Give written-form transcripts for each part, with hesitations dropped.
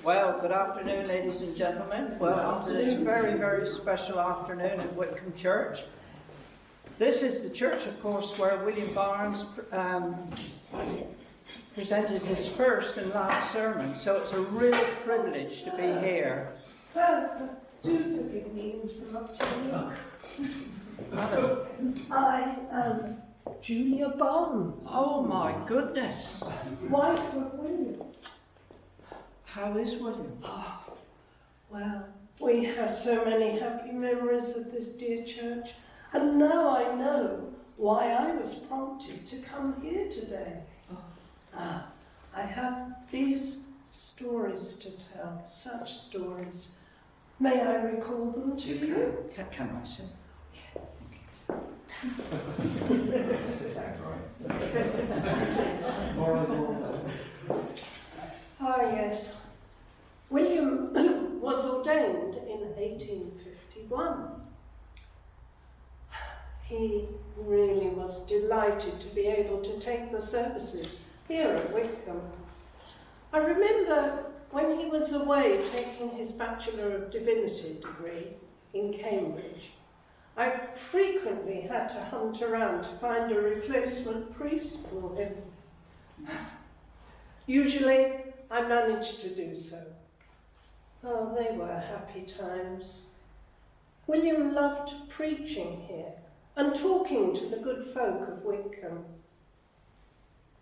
Well, good afternoon, ladies and gentlemen. Welcome to this very, very special afternoon at Whitcombe Church. This is the church, of course, where William Barnes presented his first and last sermon, so it's a real privilege to be here. Sir, do forgive me interrupting you. Madam. I am Julia Barnes. Oh my goodness. Wife of William. How is William? Oh, well, we have so many happy memories of this dear church, and now I know why I was prompted to come here today. I have these stories to tell, such stories. May I recall them to you? Can I say? Ah, yes. William was ordained in 1851. He really was delighted to be able to take the services here at Whitcombe. I remember when he was away taking his Bachelor of Divinity degree in Cambridge, I frequently had to hunt around to find a replacement priest for him. Usually, I managed to do so. Oh, they were happy times. William loved preaching here and talking to the good folk of Whitcombe.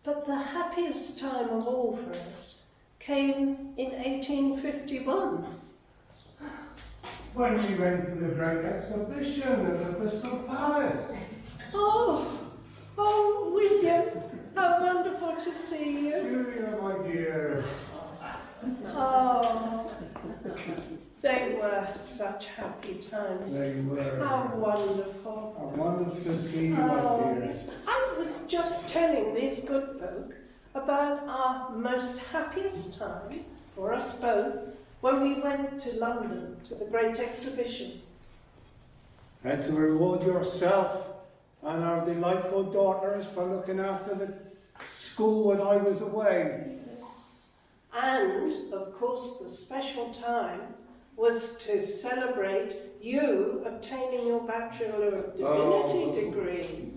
But the happiest time of all for us came in 1851. When we went to the Great Exhibition at the Crystal Palace. Oh, William, how wonderful to see you. Julia, my dear. Oh, they were such happy times. They were. How wonderful. I wanted to see you, my dear. Yes. I was just telling these good folk about our most happiest time, for us both, when we went to London to the Great Exhibition. And to reward yourself and our delightful daughters for looking after the school when I was away. Yes. And, of course, the special time was to celebrate you obtaining your Bachelor of Divinity degree.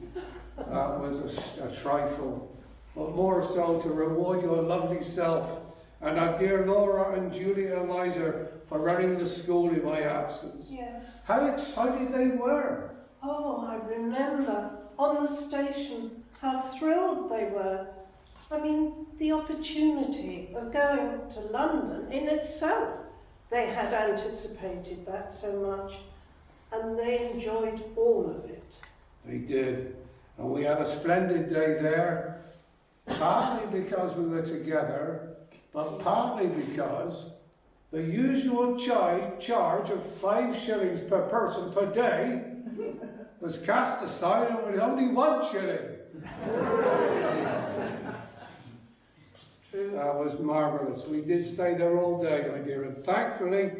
That was a trifle, but more so to reward your lovely self and our dear Laura and Julia and Liza for running the school in my absence. Yes. How excited they were. Oh, I remember on the station how thrilled they were. I mean, the opportunity of going to London in itself. They had anticipated that so much, and they enjoyed all of it. They did. And we had a splendid day there, partly because we were together, but partly because the usual charge of 5 shillings per person per day was cast aside and was only 1 shilling. That was marvellous. We did stay there all day, my dear, and thankfully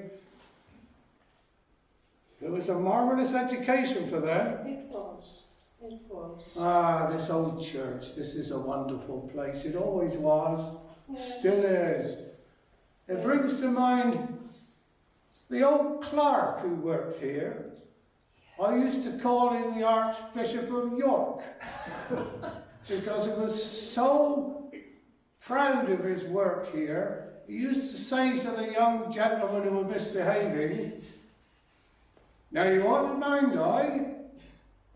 it was a marvellous education for them. It was. It was. Ah, this old church, this is a wonderful place. It always was. Yes. Still is. It brings to mind the old clerk who worked here. I used to call him the Archbishop of York because he was so proud of his work here. He used to say to the young gentlemen who were misbehaving, "Now you ought to mind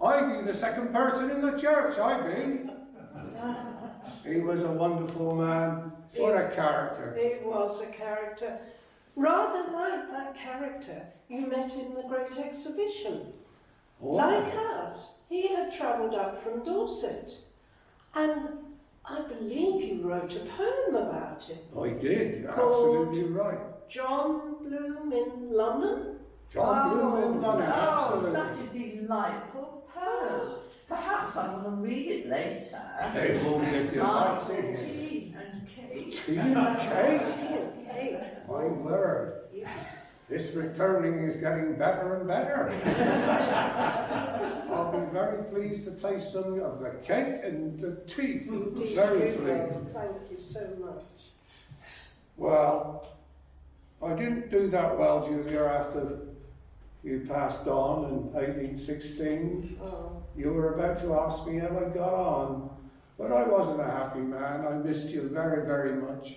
I be the second person in the church, I be." He was a wonderful man. What a character. It was a character. Rather like that character you met in the Great Exhibition. Oh. Like us, he had travelled up from Dorset. And I believe you wrote a poem about him. I did, you're Called absolutely right. John Bloom in London. John Bloom in London, absolutely. Such a delightful poem. Perhaps I will read it later. It will be a delight to hear. Tea and cake. Tea and cake? Hey, My word. This returning is getting better and better. I'll be very pleased to taste some of the cake and the tea. Very pleased. Thank you so much. Well, I didn't do that well, Julia, after you passed on in 1816. Oh, You were about to ask me how I got on, but I wasn't a happy man. I missed you very, very much.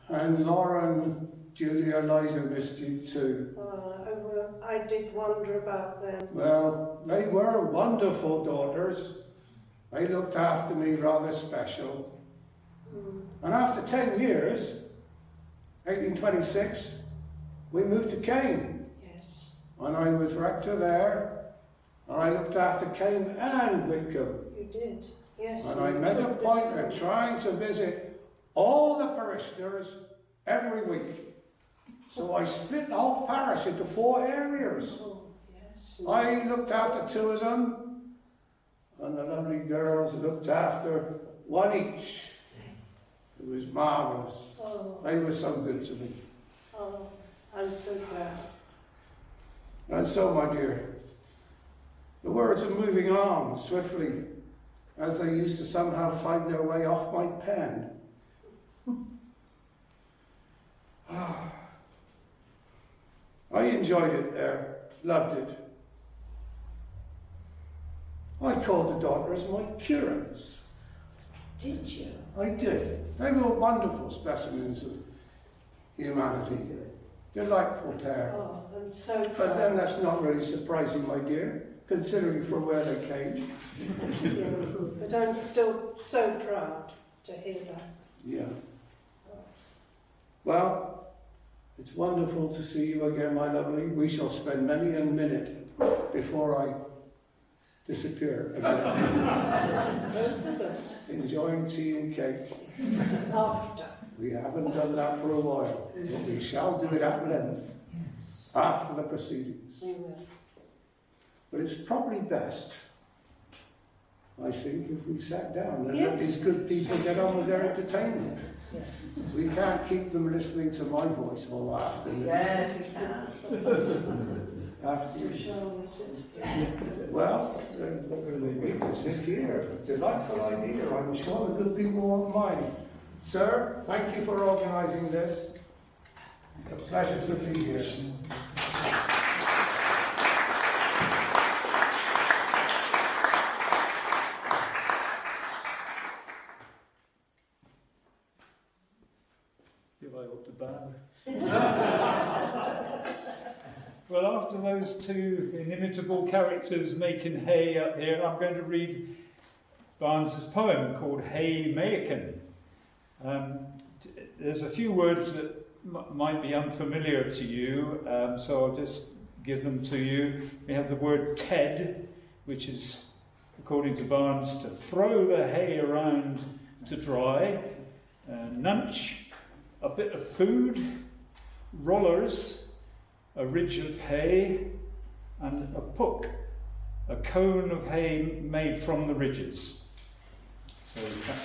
And Lauren, Julia, Liza missed you too. I did wonder about them. Well, they were wonderful daughters. They looked after me rather special. And after 10 years, 1826, we moved to Caen. Yes. And I was rector there, and I looked after Caen and Whitcombe. You did. Yes. And I made a point of trying to visit all the parishioners every week. So I split the whole parish into 4 areas. Oh, yes. I looked after 2 of them, and the lovely girls looked after 1 each. It was marvellous. Oh, They were so good to me. oh, I'm so glad. And so, my dear, the words are moving on swiftly, as they used to somehow find their way off my pen. I enjoyed it there, loved it. I called the daughters my curates. Did you? I did. They were wonderful specimens of humanity. Delightful pair. Oh, I'm so But proud. then that's not really surprising, my dear, considering from where they came. Yeah, but I'm still so proud to hear that. Yeah. Well, it's wonderful to see you again, my lovely. We shall spend many a minute before I disappear again. Both of us. Enjoying tea and cake. After. We haven't done that for a while, but we shall do it at length after the proceedings. We will. But it's probably best, I think, if we sat down and Yes. let these good people get on with their entertainment. Yes. We can't keep them listening to my voice all afternoon. Yes, we can. So shall we sit? Well, we can sit here. Delightful idea. I'm sure the good people won't mind. Sir, thank you for organising this. It's a pleasure to be here. If I ought to bow. Well, after those 2 inimitable characters making hay up here, I'm going to read Barnes's poem called Hay Makin. There's a few words that might be unfamiliar to you, so I'll just give them to you. We have the word ted, which is, according to Barnes, to throw the hay around to dry. Nunch, a bit of food. Rollers, a ridge of hay. And a puck, a cone of hay made from the ridges. So that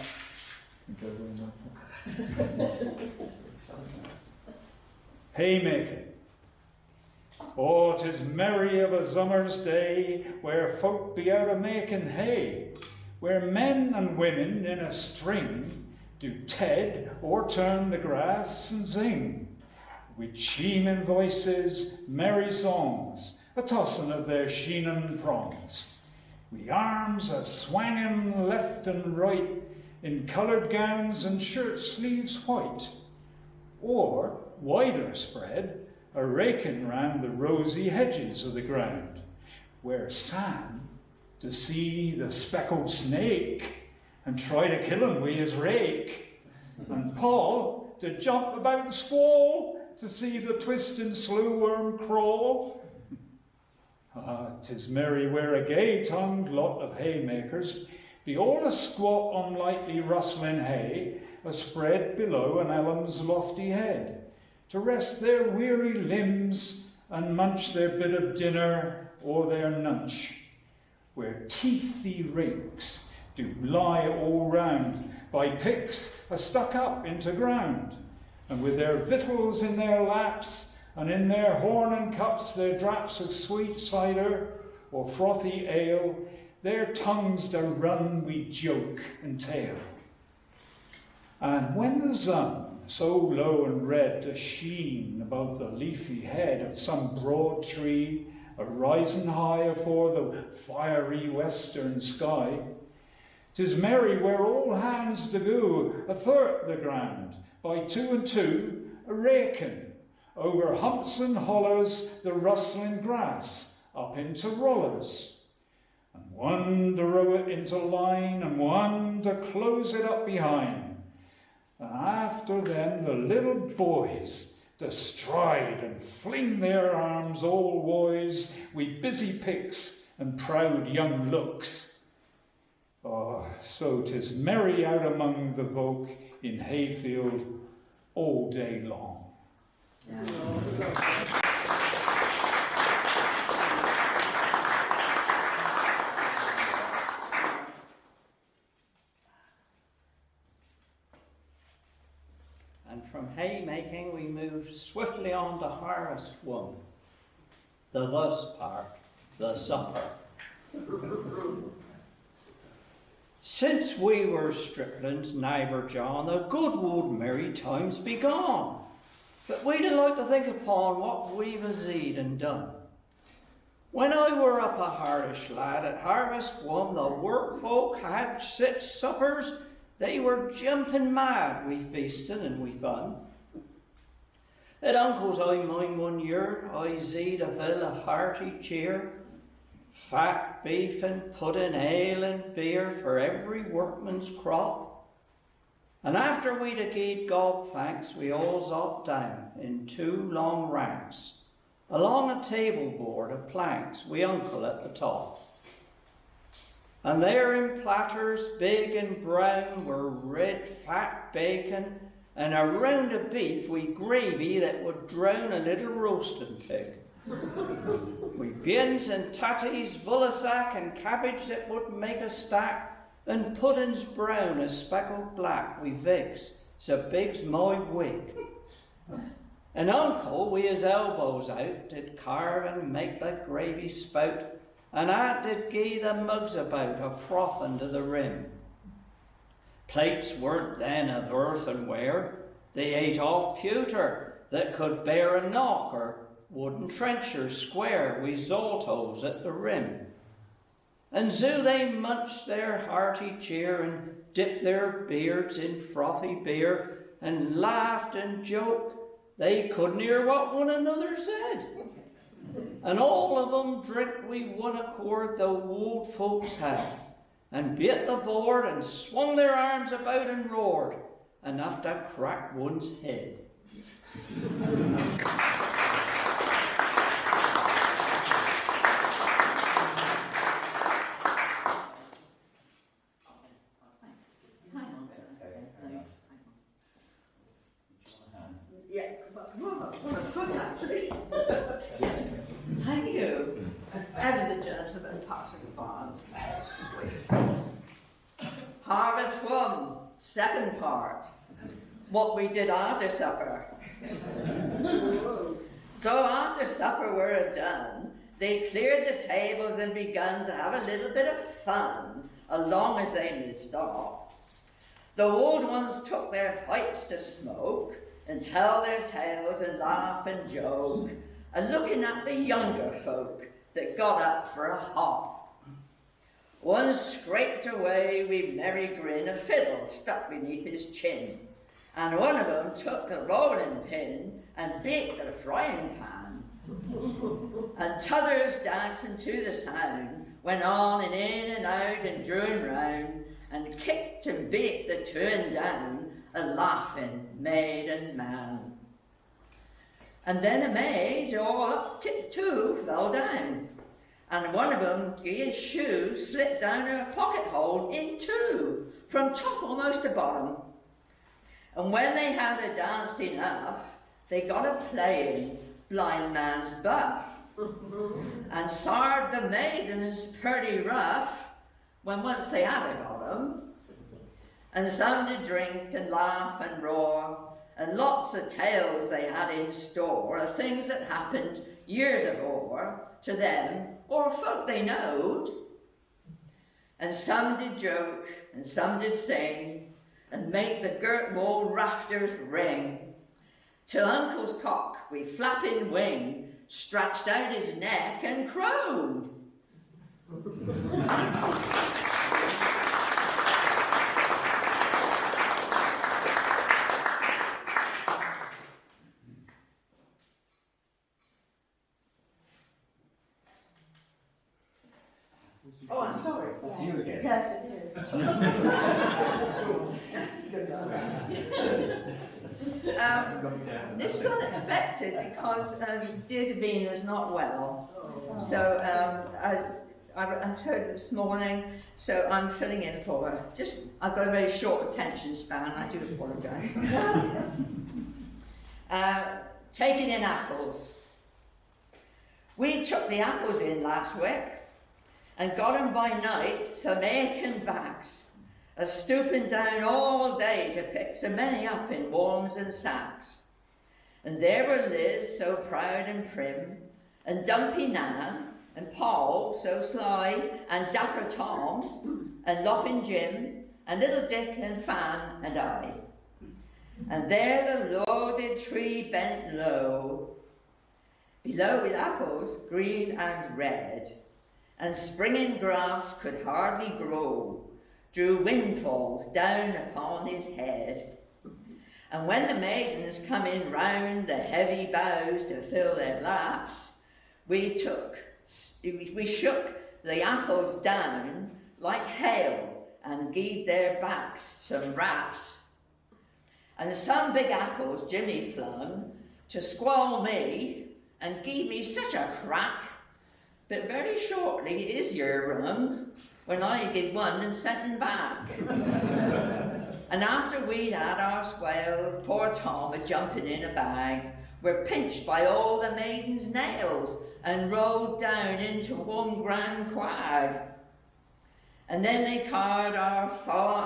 Haymaking. Oh, 'tis merry of a summer's day, where folk be out a-making hay, where men and women in a string do ted or turn the grass and sing, with sheeming voices, merry songs, a tossin' of their sheening prongs, wi' arms a swangin' left and right, in coloured gowns and shirt sleeves white, or, wider spread, a raking round the rosy hedges of the ground, where Sam to see the speckled snake and try to kill him with his rake, and Paul to jump about the squall to see the twisting slough worm crawl. Ah, 'tis merry where a gay-tongued lot of haymakers be all a squat on lightly rustling hay, a spread below an elm's lofty head, to rest their weary limbs and munch their bit of dinner or their nunch, where teethy rakes do lie all round, by picks a stuck up into ground, and with their victuals in their laps, and in their horn and cups their draps of sweet cider or frothy ale, their tongues do run wi' joke and tale. And when the sun so low and red the sheen above the leafy head of some broad tree, a rising high afore the fiery western sky. 'Tis merry where all hands do go athwart the ground, by two and two, a raking, over humps and hollows the rustling grass, up into rollers, and one to row it into line, and one to close it up behind. And after them the little boys to stride and fling their arms all wise, wi' busy picks and proud young looks. Oh, so 'tis merry out among the folk in hayfield all day long. And from haymaking we move swiftly on to harvest one, the thus part, the supper. Since we were striplings, neighbour John, the good would merry times be gone. But we'd like to think upon what we've azeed and done. When I were up a hardish lad at harvest one, the work folk had such suppers, they were jumping mad wi' feasting and wi' fun. At uncle's I mind one year, I zeed a fill of hearty cheer, fat beef and pudding, ale and beer for every workman's crop. And after we'd a gied God thanks, we all zopped down in two long ranks, along a table board of planks, wi' uncle at the top. And there in platters big and brown were red fat bacon, and a round of beef wi' gravy that would drown a little roasting pig. With beans and tatties, vullasack and cabbage that would make a stack, and puddings brown as speckled black with vigs, so big's my wig. And uncle, wi' his elbows out, did carve and make the gravy spout, and aunt did gie the mugs about a frothing to the rim. Plates weren't then of earthenware, they ate off pewter that could bear a knock, or wooden trencher square wi' zoltos at the rim. And so they munched their hearty cheer and dipped their beards in frothy beer and laughed and joked. They couldn't hear what one another said. And all of them drink wi' one accord the old folks had, and bit the board and swung their arms about and roared, enough to crack one's head. Yeah, but on a foot actually. Thank you. And the gentleman passing by. Harvest one, second part. What we did after supper. So after supper were done, they cleared the tables and begun to have a little bit of fun, as long as they did stop. The old ones took their pipes to smoke, and tell their tales and laugh and joke, and looking at the younger folk that got up for a hop. One scraped away with merry grin a fiddle stuck beneath his chin, and one of them took a rolling pin and baked a frying pan. And t'others dancing to the sound went on and in and out and drew and round, and kicked and baked the two and down, a laughing maid and man. And then a maid all up tip-toe fell down, and one of them, his shoe slipped down her pocket hole in two, from top almost to bottom. And when they had a danced enough, they got a playing blind man's buff, and sarred the maidens pretty rough, when once they had a got 'em. And some did drink and laugh and roar, and lots of tales they had in store of things that happened years afore to them or folk they knowed. And some did joke and some did sing, and make the girt wall rafters ring. Till Uncle's cock, with flapping wing, stretched out his neck and crowed. Oh, I'm sorry. That's you again. Yes, it is. This was unexpected because dear Davina's not well. So I heard this morning, so I'm filling in for her. I've got a very short attention span, I do apologise. Taking in apples. We took the apples in last week and got 'em by night some aching backs, a stooping down all day to pick so many up in worms and sacks. And there were Liz, so proud and prim, and Dumpy Nan, and Paul, so sly, and Dapper Tom, and Loppin' Jim, and Little Dick and Fan and I. And there the loaded tree bent low, below with apples green and red, and springing grass could hardly grow, drew windfalls down upon his head. And when the maidens come in round the heavy boughs to fill their laps, we shook the apples down like hail and gave their backs some raps. And some big apples Jimmy flung to squall me and gave me such a crack, but very shortly his ear rung when I gave one and sent him back. And after we'd had our squails, poor Tom a jumping in a bag, were pinched by all the maidens' nails and rolled down into one grand quag. And then they carried our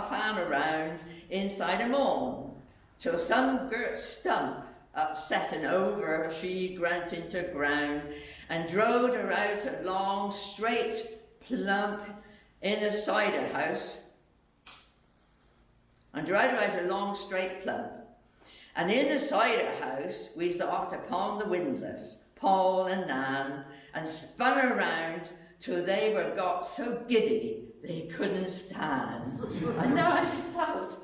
fan around inside a moon, till some girt stump upset and over she grant into ground, and drove her out a long, straight plump in a cider house, and drove her out a long, straight plump. And in the cider house we sat upon the windlass, Paul and Nan, and spun around till they were got so giddy they couldn't stand. I know how she felt.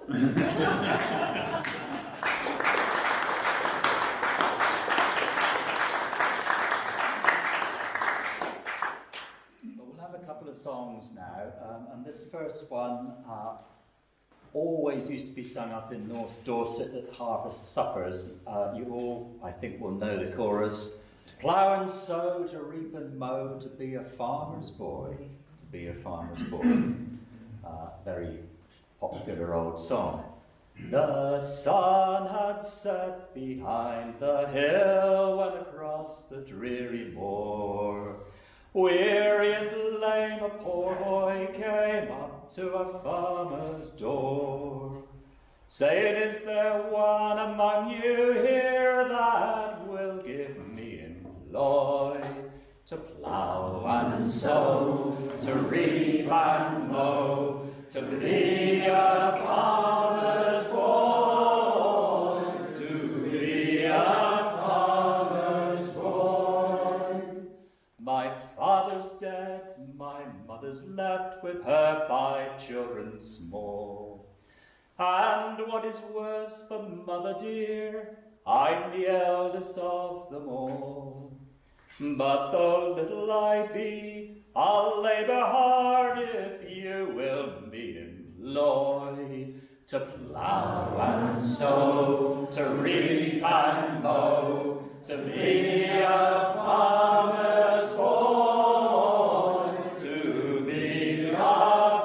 Songs now, and this first one always used to be sung up in North Dorset at harvest suppers. You all, I think, will know the chorus. To plough and sow, to reap and mow, to be a farmer's boy, to be a farmer's boy. Very popular old song. The sun had set behind the hill when across the dreary moor, weary and lame, a poor boy came up to a farmer's door, saying, "Is there one among you here that will give me employ to plough and sow, to reap and mow, to be a farmer's boy, to be a farmer's boy? My father's dead, my mother's left with her 5 children small. And what is worse, the mother dear, I'm the eldest of them all. But though little I be, I'll labour hard if you will me employ, to plough and sow, to reap and mow, to be a farmer's boy, to be a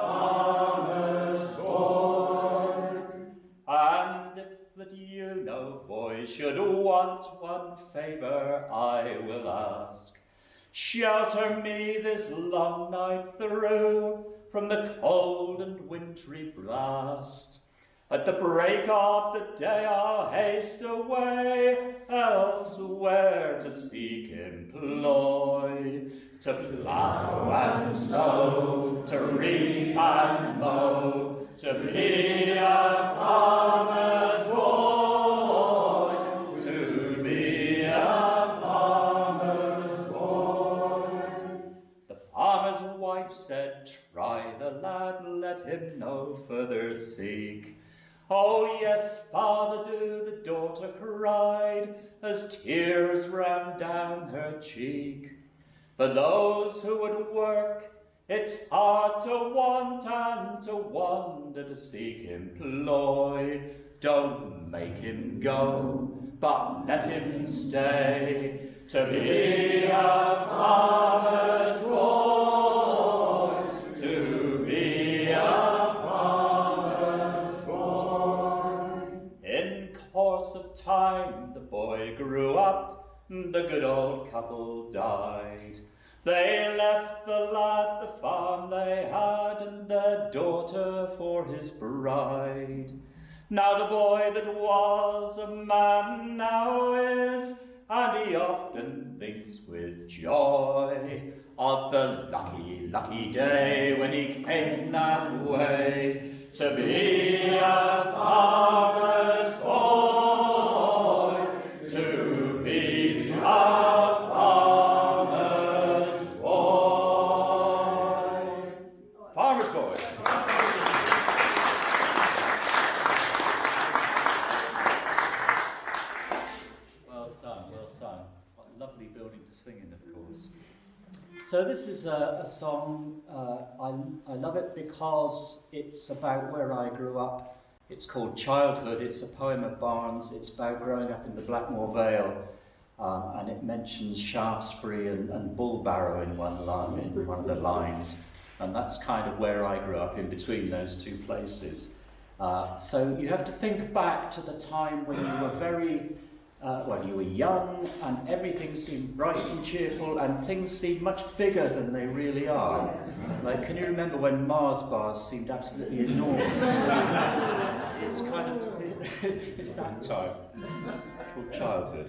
farmer's boy. And if that you know, boys, should want one favour I will ask, shelter me this long night through from the cold and wintry blast. At the break of the day I'll haste away elsewhere to seek employ, to plough and sow, to reap and mow, to be a farmer's boy, to be a farmer's boy. The farmer's wife said, try the lad, let him no further seek. Oh yes, father, do, the daughter cried, as tears ran down her cheek. For those who would work, it's hard to want and to wander to seek employ. Don't make him go, but let him stay, to be a farmer's boy, to be a farmer's boy. In course of time the boy grew up, the good old couple died. They left the lad the farm they had, and their daughter for his bride. Now the boy that was a man now is, and he often thinks with joy of the lucky, lucky day when he came that way, to be a farmer's boy, to be a farmer's boy. Farmer's boy. Well sung, well sung. What a lovely building to sing in, of course. So this is a song, I love it because it's about where I grew up. It's called Childhood. It's a poem of Barnes. It's about growing up in the Blackmore Vale, and it mentions Shaftesbury and Bullbarrow in one of the lines, and that's kind of where I grew up, in between those two places. So you have to think back to the time when you were you were young and everything seemed bright and cheerful and things seemed much bigger than they really are. Like, can you remember when Mars bars seemed absolutely enormous? It's kind of, it's that time, called Childhood.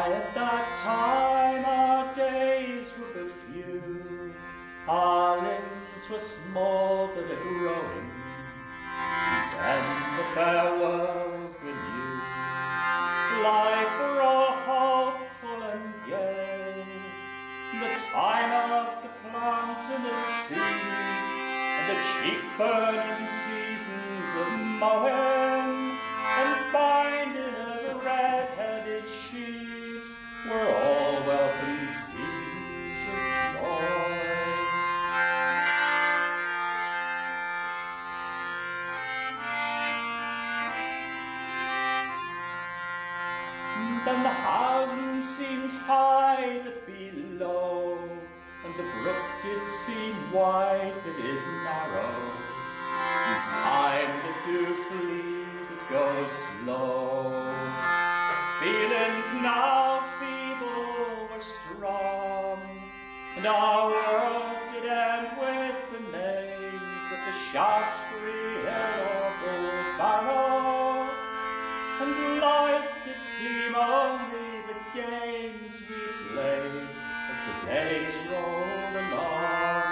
At that time our days were but few, our limbs were small but a-growing, then the fair world we knew, life were all hopeful and gay, the time of the planting of seed, and the cheek-burning seasons of mowing, and binding of red-headed sheaves, were all welcome seasons of joy. Then the housing seemed high that below, and the brook did seem wide that is narrow, and time that do flee did go slow. Feelings now feeble were strong, and our world did end with the names of the Shaftesbury Hill or Bullbarrow, and life did seem only the games we played as the days rolled along.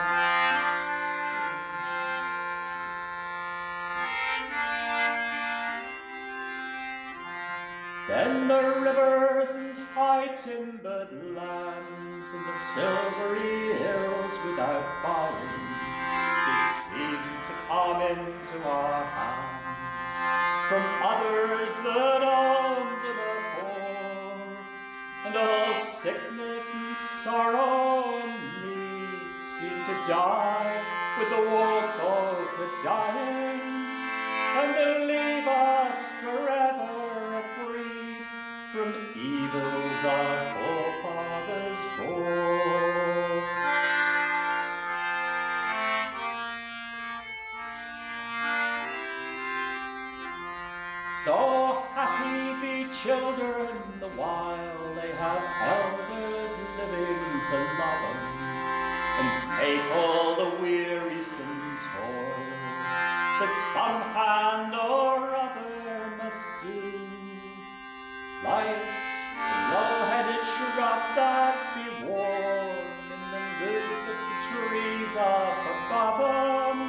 Then the rivers and high-timbered lands and the silvery hills without buying did seem to come into our hands from others that owned them afore, and all sickness and sorrow and need seemed to die with the war folk a-dying, and they leave us forever freed from evils our forefathers bore. So happy be children the while they have elders living to love 'em, and take all the wearisome toil that some hand or other must do. Life's a low-headed shrub that be warm in the live of the trees up above 'em,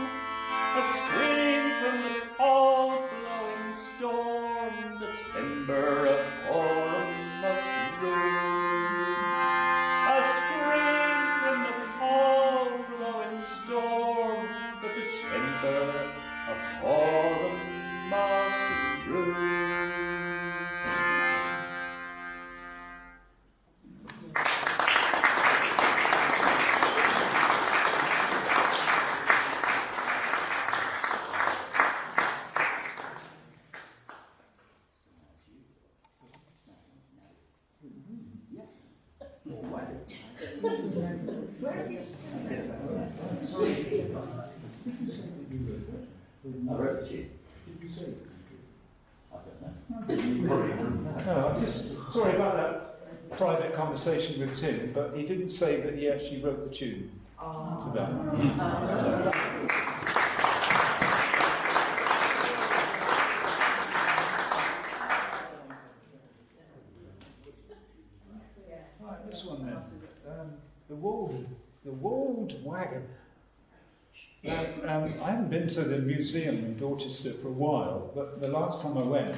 a scream from the cold blowing storm, the timber of Forum must ruin. A scream from the cold blowing storm, but the timber of Forum must ruin. I wrote to you. No, I'm just sorry about that private conversation with Tim, but he didn't say that he actually wrote the tune to that. Right, this one then. The Wold Wagon. I haven't been to the museum in Dorchester for a while, but the last time I went,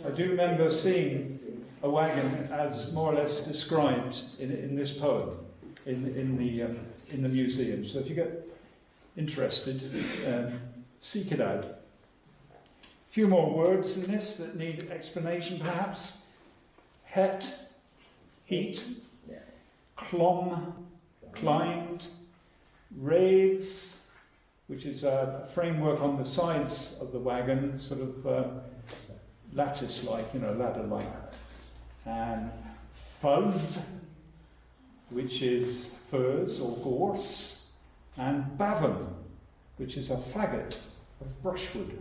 I do remember seeing a wagon as more or less described in this poem in the museum. So if you get interested, seek it out. A few more words in this that need explanation, perhaps. Het, heat, clom, climbed, raves, which is a framework on the sides of the wagon, sort of lattice-like, ladder-like. And fuzz, which is furze or gorse. And bavum, which is a faggot of brushwood.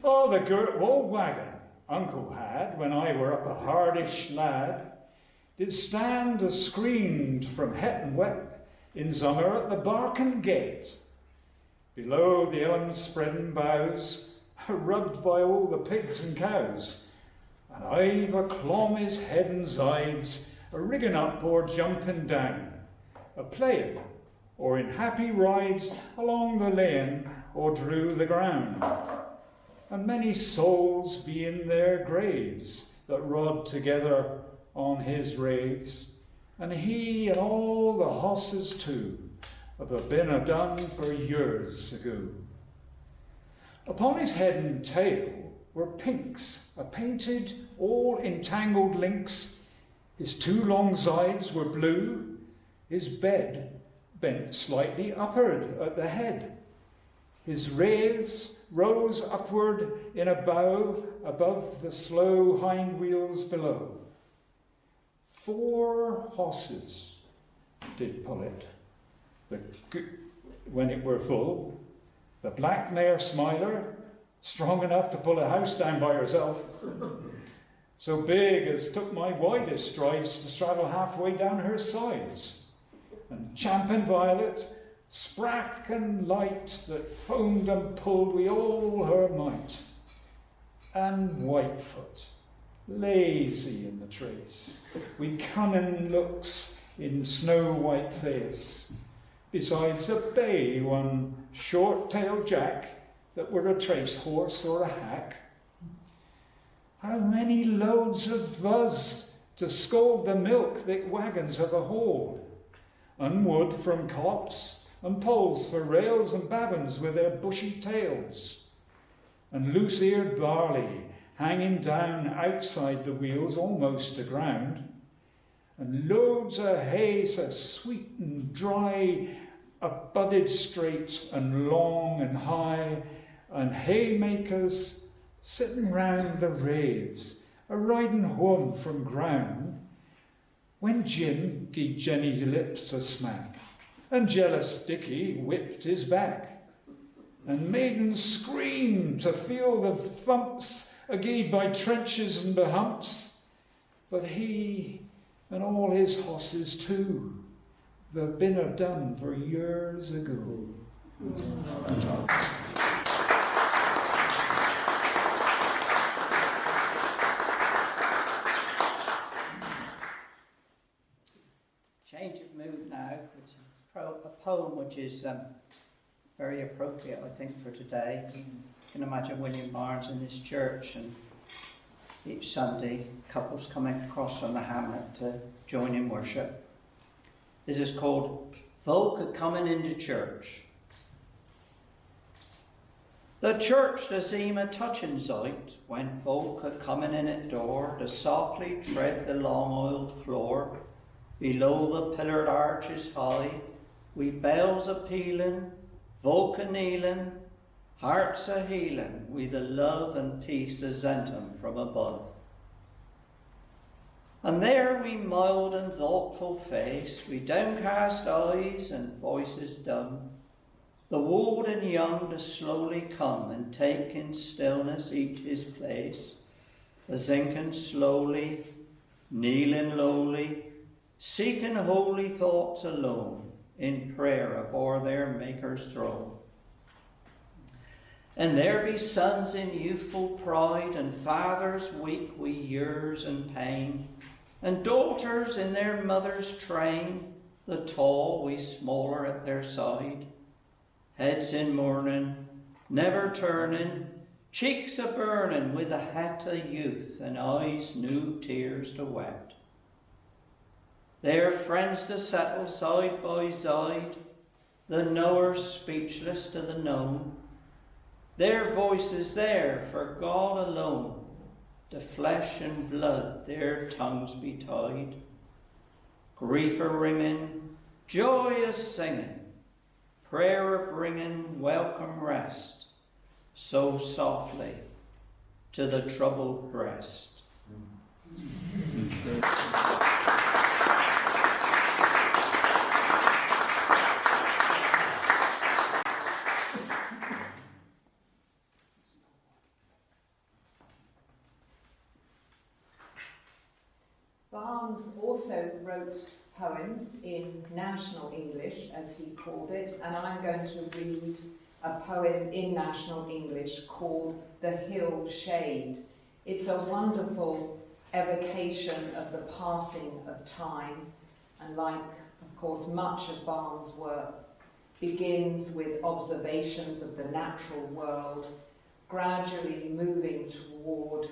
Oh, the old wagon Uncle had, when I were up a hardish lad, did stand a screened from het and wet in summer at the barken gate, below the unspreading boughs, rubbed by all the pigs and cows, and I've a clomb his head and sides, a rigging up or jumping down, a playing, or in happy rides along the lane or drew the ground. And many souls be in their graves that rod together on his raves, and he and all the hosses too have a been a done for years ago. Upon his head and tail were pinks, a painted, all entangled links. His two long sides were blue, his bed bent slightly upward at the head. His raves rose upward in a bow above the slow hind wheels below. 4 horses did pull it, when it were full. The black mare Smiler, strong enough to pull a house down by herself, so big as took my widest strides to straddle halfway down her sides. And Champion Violet, sprack and light, that foamed and pulled wi' all her might. And Whitefoot, lazy in the trace, wi' cunning looks in snow-white face, besides a bay one short-tailed Jack, that were a trace horse or a hack. How many loads of buzz to scald the milk thick wagons have a hauled, and wood from copse, and poles for rails and bavins with their bushy tails, and loose-eared barley hanging down outside the wheels almost to ground, and loads of hay so sweet and dry, budded straight and long and high, and haymakers sitting round the raves, a riding home from ground, when Jim gave Jenny's lips a smack, and jealous Dicky whipped his back, and maidens screamed to feel the thumps agreed by trenches and by humps, but he and all his hosses too, they've been done for years ago. Change of mood now. It's a poem which is very appropriate, I think, for today. You can imagine William Barnes in this church, and each Sunday couples coming across from the hamlet to join in worship. This is called Folk a Coming into Church. The church does seem a touching sight when folk a coming in at door to softly tread the long-oiled floor. Below the pillared arches high, we bells a pealing, folk a kneeling, hearts a healing, we the love and peace a sent 'em from above. And there we mild and thoughtful face, we downcast eyes and voices dumb, the old and young to slowly come and take in stillness each his place, a zinking slowly, kneeling lowly, seeking holy thoughts alone in prayer afore their Maker's throne. And there be sons in youthful pride, and fathers weak wi' years and pain, and daughters in their mother's train, the tall wi' smaller at their side, heads in mourning, never turning, cheeks a burning with the het o' youth, and eyes new tears to wet. Their friends to settle side by side, the knowers speechless to the known, their voices there for God alone, to flesh and blood their tongues be tied. Grief a ringing, joy a singing, prayer a bringing welcome rest, so softly to the troubled breast. Barnes also wrote poems in National English, as he called it, and I'm going to read a poem in National English called The Hill Shade. It's a wonderful evocation of the passing of time, and like, of course, much of Barnes' work, begins with observations of the natural world, gradually moving toward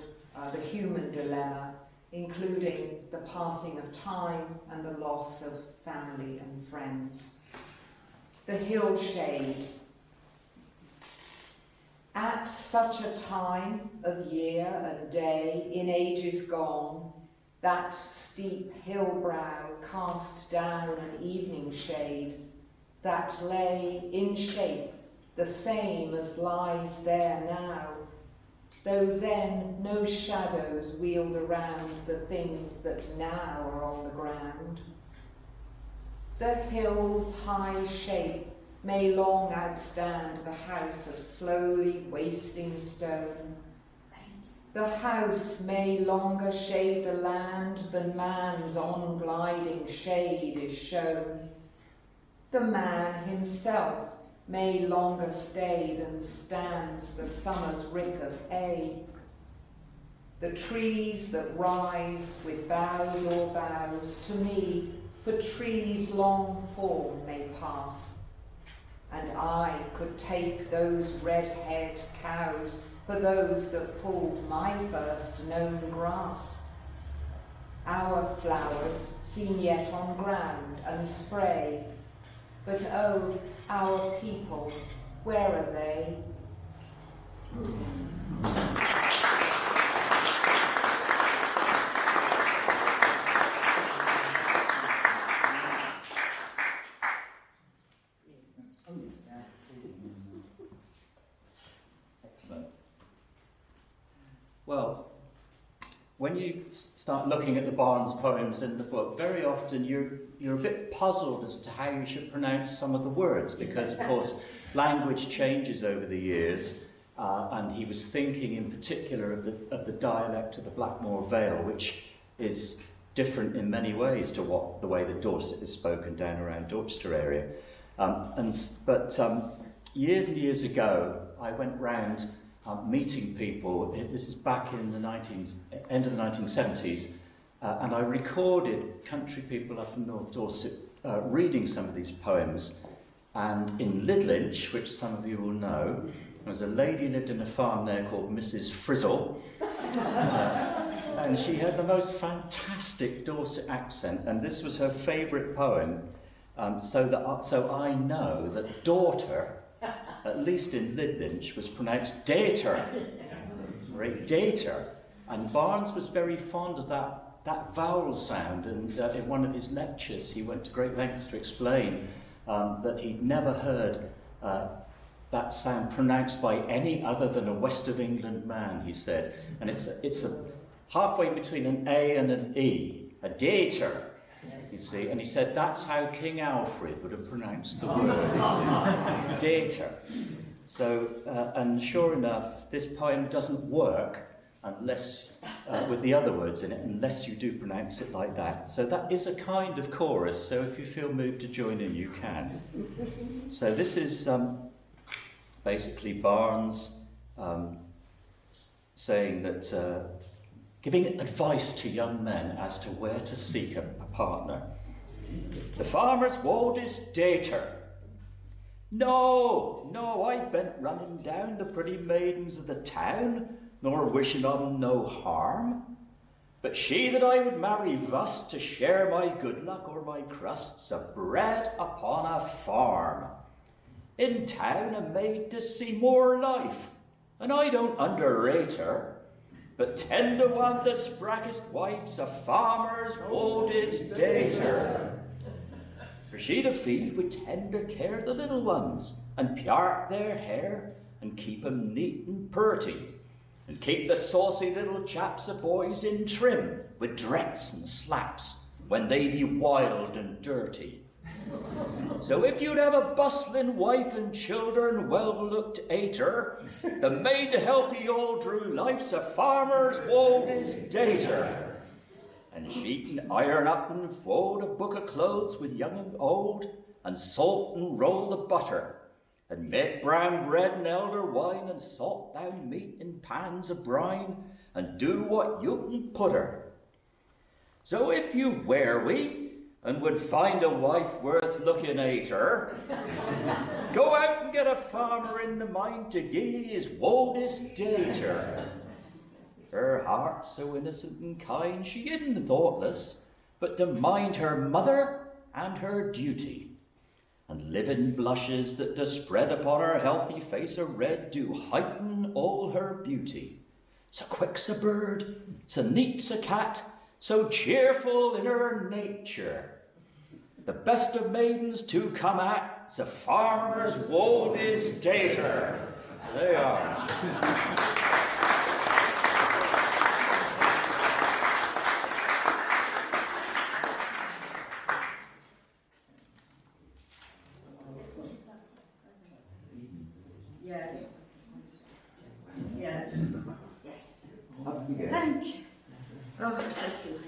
the human dilemma, including the passing of time and the loss of family and friends. The Hill Shade. At such a time of year and day in ages gone, that steep hill brow cast down an evening shade that lay in shape the same as lies there now, though then no shadows wheeled around the things that now are on the ground. The hill's high shape may long outstand the house of slowly wasting stone. The house may longer shade the land than man's on-gliding shade is shown. The man himself may longer stay than stands the summer's rick of hay. The trees that rise with boughs or boughs, to me, for trees long form may pass. And I could take those red-haired cows for those that pulled my first known grass. Our flowers seem yet on ground and spray, but oh, our people, where are they? Excellent. Well, when you start looking at the Barnes poems in the book, very often you're a bit puzzled as to how you should pronounce some of the words, because of course language changes over the years, and he was thinking in particular of the dialect of the Blackmore Vale, which is different in many ways to the way that Dorset is spoken down around Dorchester area. But years and years ago, I went round meeting people. This is back in the end of the 1970s, and I recorded country people up in North Dorset reading some of these poems. And in Lidlinch, which some of you will know, there was a lady lived in a farm there called Mrs. Frizzle, and she had the most fantastic Dorset accent, and this was her favourite poem. So I know that daughter, at least in Lidlinch, was pronounced dater, right? Dater. And Barnes was very fond of that vowel sound, and in one of his lectures he went to great lengths to explain that he'd never heard that sound pronounced by any other than a West of England man, he said. And it's a halfway between an A and an E, a dater. You see, and he said that's how King Alfred would have pronounced the word, dater. So, and sure enough, this poem doesn't work unless, with the other words in it, unless you do pronounce it like that. So that is a kind of chorus, so if you feel moved to join in, you can. So this is basically Barnes saying that, giving advice to young men as to where to seek a partner. The farmer's wold is dater. No, I bent running down the pretty maidens of the town, nor wishing on no harm. But she that I would marry thus to share my good luck or my crusts of bread upon a farm. In town a maid to see more life, and I don't underrate her. But 10 to 1 the sprackest wipes a farmer's oldest dater. For she to feed with tender care the little ones, and pyart their hair, and keep 'em neat and purty, and keep the saucy little chaps of boys in trim with dreats and slaps when they be wild and dirty. So if you'd have a bustling wife and children well-looked ater, the maid to help ye all through life's a farmer's oldest dater. And she can iron up and fold a book of clothes with young and old, and salt and roll the butter, and make brown bread and elder wine, and salt down meat in pans of brine, and do what you can put her. So if you were and would find a wife worth looking at her, go out and get a farmer in the mind to gie his oldest dater. Her heart so innocent and kind, she isn't thoughtless, but to mind her mother and her duty. And living blushes that do spread upon her healthy face a red do heighten all her beauty. So quick's a bird, so neat's a cat, so cheerful in her nature. The best of maidens to come at's a farmer's oldest dater. So there you are. Yes. Yes. Yes. Thank you. Oh, thank you.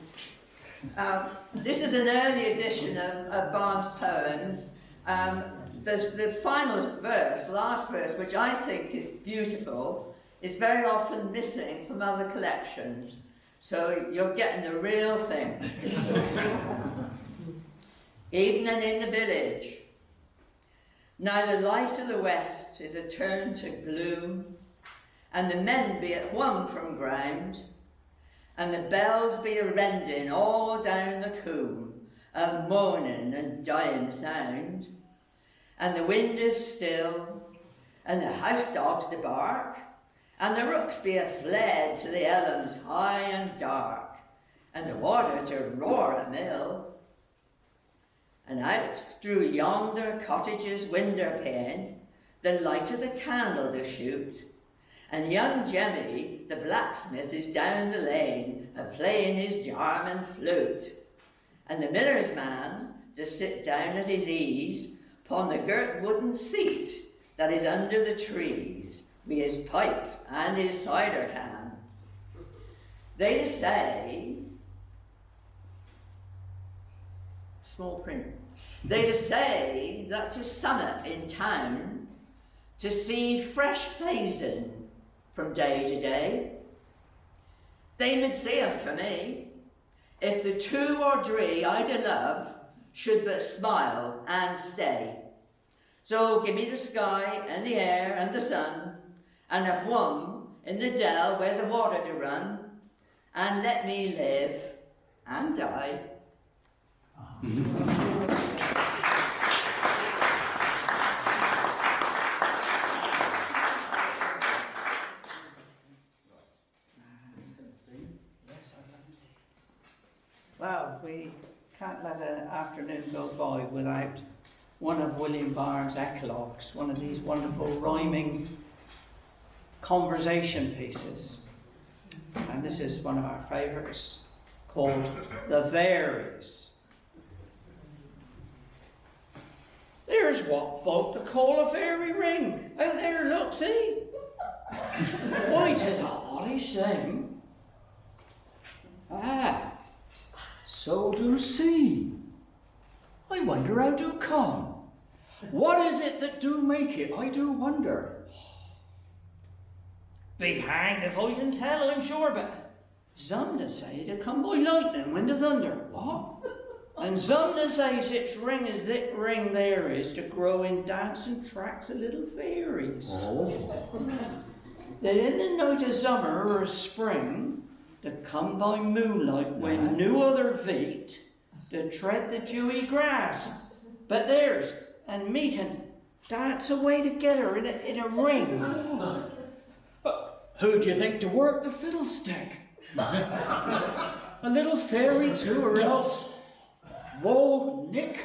This is an early edition of Barnes' poems. The final verse, last verse, which I think is beautiful, is very often missing from other collections. So you're getting the real thing. Evening in the village. Now the light of the west is a turn to gloom, and the men be at one from ground, and the bells be a rending all down the coombe, a moaning and dying sound, and the wind is still, and the house dogs to bark, and the rooks be a fled to the elms high and dark, and the water to roar a mill. And out through yonder cottage's window pane, the light of the candle to shoot, And young Jemmy, the blacksmith, is down the lane, a-playing his Jarman flute. And the miller's man just sit down at his ease, upon the girt wooden seat that is under the trees, with his pipe and his cider can. They say, small print, they say that to summit in town, to see fresh phasing from day to day. They would see 'em for me, if the 2 or 3 I'd love should but smile and stay. So give me the sky and the air and the sun, and a whom in the dell where the water do run, and let me live and die. Well, we can't let an afternoon go by without one of William Barnes' eclogues, one of these wonderful rhyming conversation pieces. And this is one of our favourites, called The Fairies. There's what folk to call a fairy ring. Out there, look, see? Why, 'tis a oddish thing. Ah, so do see. I wonder how do come. What is it that do make it, I do wonder. Be hanged if I can tell, I'm sure, but some to say to come by lightning when the thunder. What? And some to say such ring as that ring there is to grow in dancing tracks of little fairies. That in the night of summer or of spring, to come by moonlight when no other feet, to tread the dewy grass, but theirs, and meet and dance away together in a ring. Who do you think to work the fiddlestick? A little fairy too, or else? Whoa, Nick!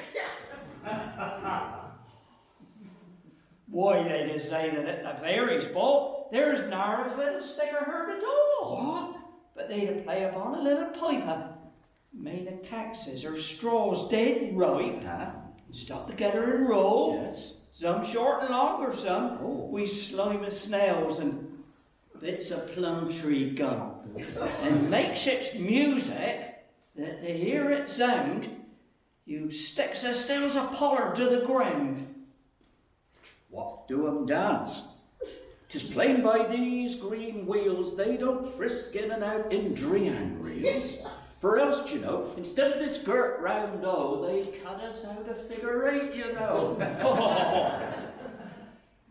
Why, they just say that at the fairies' ball, there's nary a fiddlestick or heard at all. What? But they'd play upon a little piper, made of cactus or straws dead ripe, stuck together in rows, some short and longer, some, with slimy snails and bits of plum tree gum, and make such music that to hear it sound, you sticks as still as a pollard to the ground. What do 'em dance? 'Tis plain by these green wheels they don't frisk in and out in dream reels. For else, you know, instead of this girt round O, they cut us out a figure 8, you know.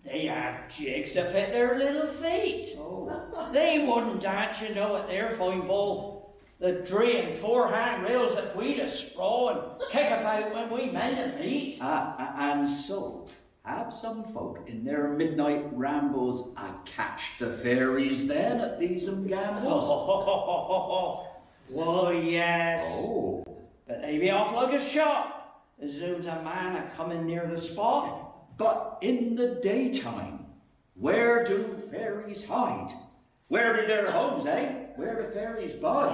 They have jigs to fit their little feet. They wouldn't dance, you know, at their fine ball. The dream 4-hand rails that we'd a sprawl and kick about when we men to meet. And so, have some folk in their midnight rambles catch the fairies then at these gambles? Why, yes. But they be off like a shot as soon's a man a coming near the spot. But in the daytime, where do fairies hide? Where be their homes, eh? Where do fairies bide?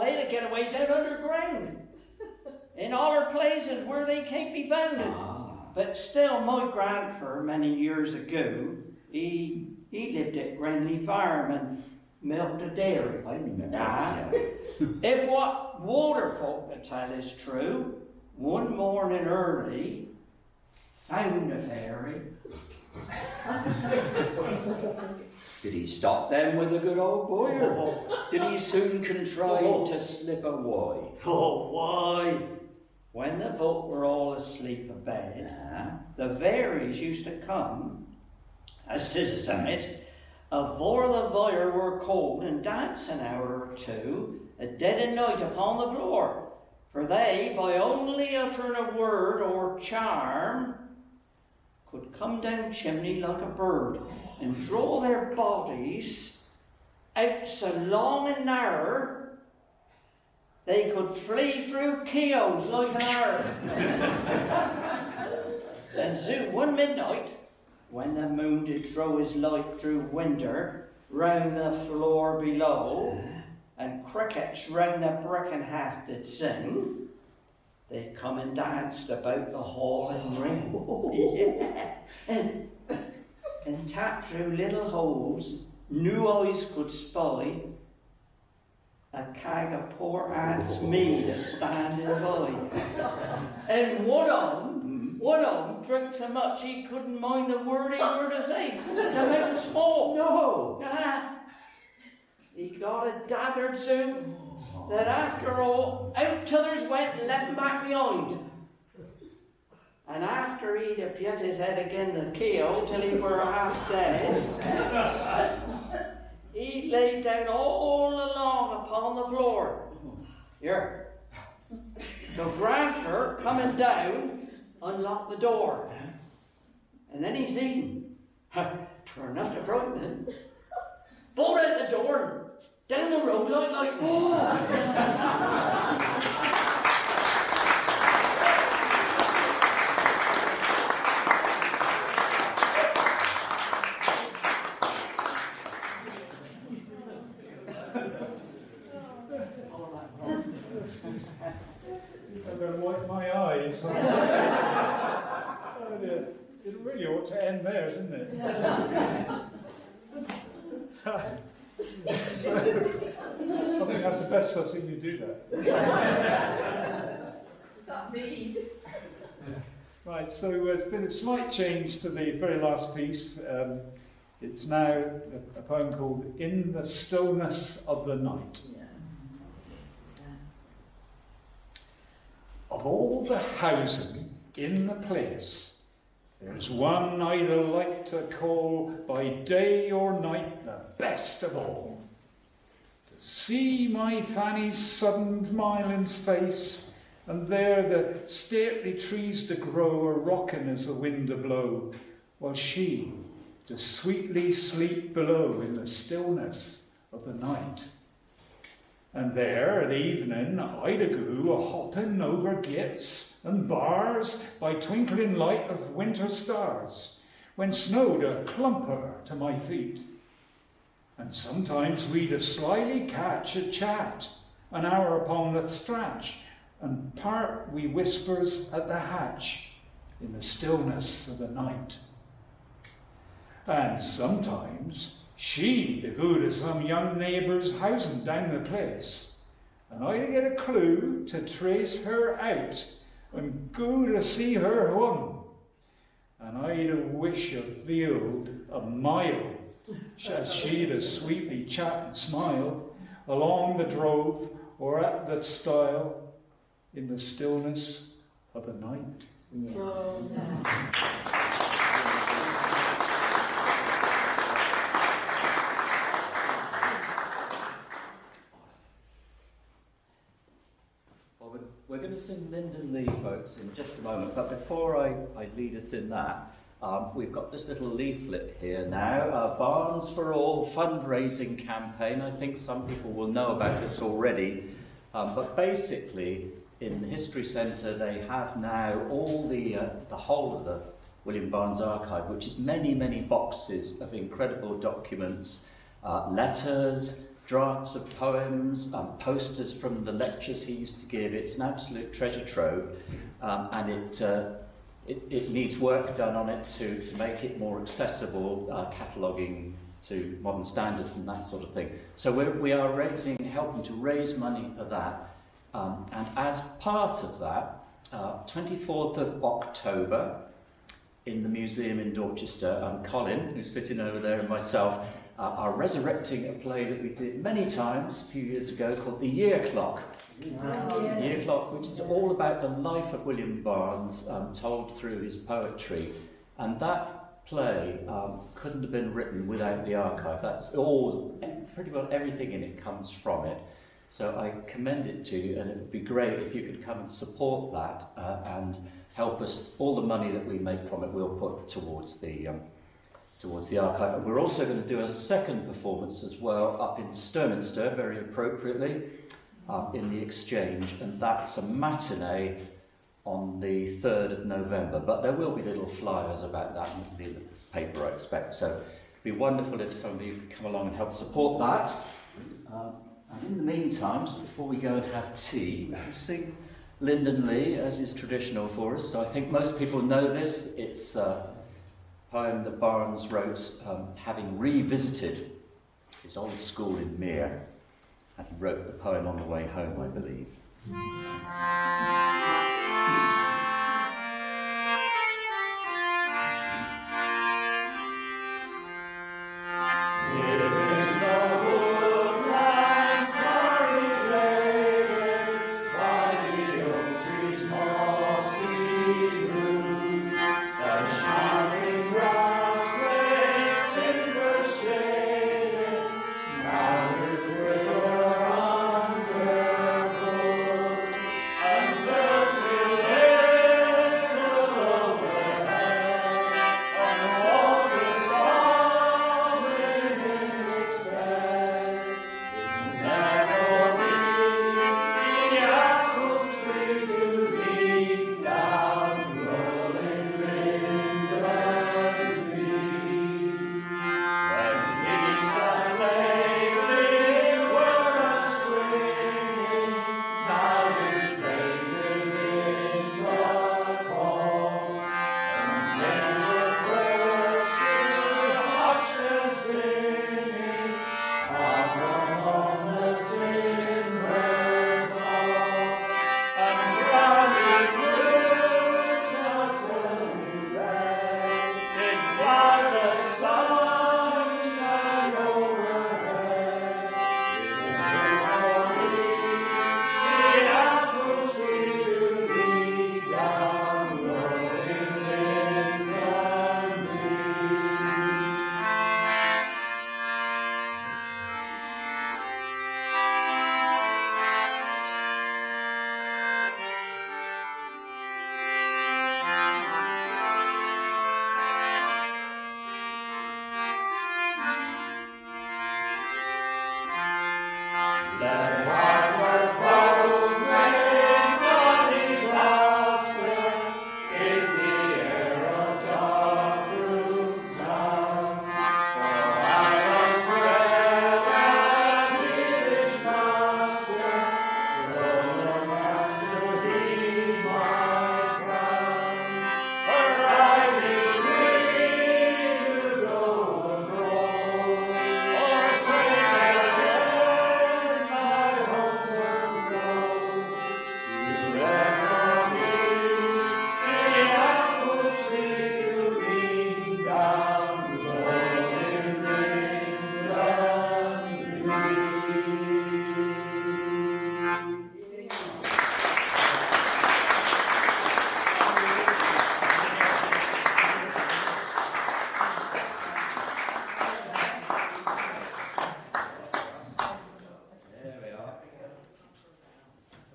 They'd get away down underground. In all places where they can't be found. But still, my grandfather, many years ago, he lived at Renly Farm and milked a dairy. I remember. If what waterfolk to tell is true, one morning early, found a fairy. Did he stop then with a good old boy, or did he soon contrive to slip away? Why? When the folk were all asleep abed, the fairies used to come, as 'tis a summit, afore the fire were cold and dance an hour or two, a dead of night upon the floor. For they, by only uttering a word or charm, could come down chimney like a bird and draw their bodies out so long and narrow they could flee through keyholes like an arrow. Then soon one midnight, when the moon did throw his light through winter, round the floor below, and crickets round the brick and half did sing, they'd come and danced about the hall and ring. Yeah. And tap through little holes, new eyes could spy a keg of poor Aunt's mead a standing by. And one of them drank so much he couldn't mind a word he were to say. The little small. No! He got it gathered soon that after all, out t'others went and left him back behind. And after he'd a put his head again the keel till he were half dead, he laid down all along upon the floor. Here. So Grandfer, coming down, unlocked the door. And then he seen, twere enough to frighten him. Bolt out the door, down the road like I'm going to wipe my eyes. Oh dear. It really ought to end there, didn't it? I think that's the best I've seen you do that. Not me. Right, so there's been a slight change to the very last piece. It's now a poem called In the Stillness of the Night. Of all the housing in the place, there's one I'd like to call by day or night the best of all. To see my Fanny's sudden smiling's face, and there the stately trees to grow a rockin' as the wind to blow, while she does sweetly sleep below in the stillness of the night. And there at evening I'd a go a hopping over gates and bars by twinkling light of winter stars, when snowed a clumper to my feet. And sometimes we'd a slyly catch a chat, an hour upon the stratch, and part we whispers at the hatch in the stillness of the night. And sometimes she'd go to some young neighbour's housing down the place, and I'd get a clue to trace her out and go to see her home. And I'd a wish a field a mile, as she'd a sweetly chat and smile along the drove or at the stile in the stillness of the night. Oh, no. We're going to sing Linden Lee, folks, in just a moment, but before I lead us in that, we've got this little leaflet here now, Barns for All fundraising campaign. I think some people will know about this already, but basically in the History Centre they have now all the whole of the William Barnes archive, which is many, many boxes of incredible documents, letters, drafts of poems, posters from the lectures he used to give. It's an absolute treasure trove, and it needs work done on it to make it more accessible, cataloguing to modern standards and that sort of thing. So we are helping to raise money for that, and as part of that, 24th of October in the museum in Dorchester, Colin, who's sitting over there, and myself are resurrecting a play that we did many times a few years ago called The Year Clock. The Year Clock, which is all about the life of William Barnes, told through his poetry. And that play couldn't have been written without the archive. That's all, pretty well everything in it comes from it. So I commend it to you, and it would be great if you could come and support that and help us. All the money that we make from it we'll put towards the archive. And we're also going to do a second performance as well up in Sturminster, very appropriately, in the Exchange, and that's a matinee on the 3rd of November. But there will be little flyers about that, and it'll be in the paper, I expect. So be wonderful if some of you could come along and help support that. And in the meantime, just before we go and have tea, we'll sing Lyndon Lee, as is traditional for us. So I think most people know this. It's a poem that Barnes wrote, having revisited his old school in Mere, and he wrote the poem on the way home, I believe.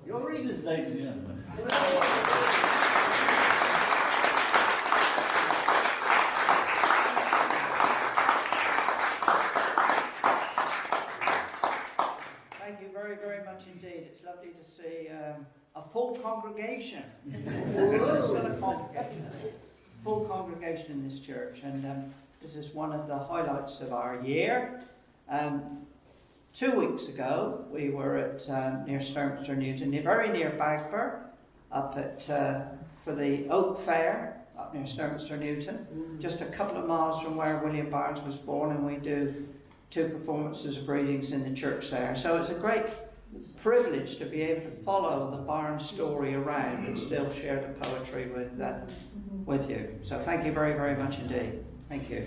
Your readers, ladies and gentlemen. Thank you very, very much indeed. It's lovely to see a full congregation. It's not a congregation. Full congregation in this church, and this is one of the highlights of our year. 2 weeks ago, we were at near Sturminster Newton, very near Bagber, up at for the Oak Fair up near Sturminster Newton, just a couple of miles from where William Barnes was born, and we do 2 performances of readings in the church there. So it's a great privilege to be able to follow the Barnes story around and still share the poetry with you. So thank you very, very much indeed. Thank you.